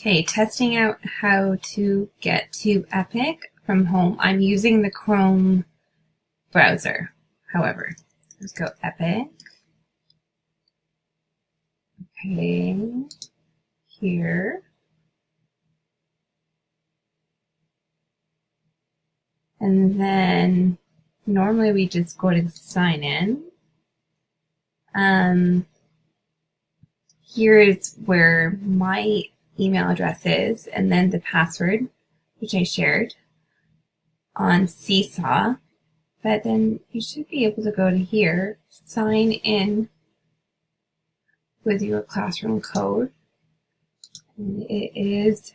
Okay, testing out how to get to Epic from home. I'm using the Chrome browser, however. Let's go Epic. Okay, here. And then normally we just go to sign in. Here is where my email address is, and then the password, which I shared on Seesaw. But then you should be able to go to here, sign in with your classroom code. And it is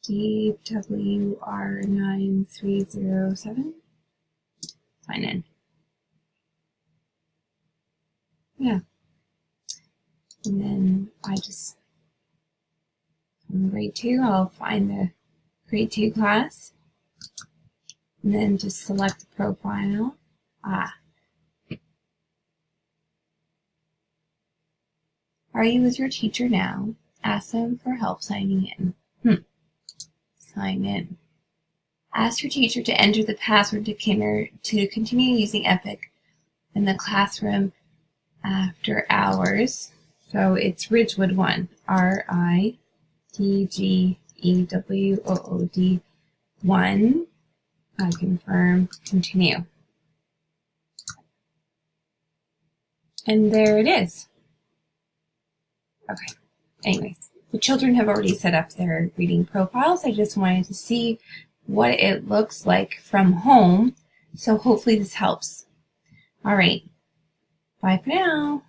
DWR9307. Sign in. Yeah. And then I just, from grade 2, I'll find the grade 2 class. And then just select the profile. Are you with your teacher now? Ask them for help signing in. Sign in. Ask your teacher to enter the password to continue using Epic in the classroom after hours. So it's Ridgewood 1. RIDGEWOOD 1. I confirm, continue. And there it is. Okay. Anyways, the children have already set up their reading profiles. I just wanted to see what it looks like from home. So hopefully this helps. All right. Bye for now.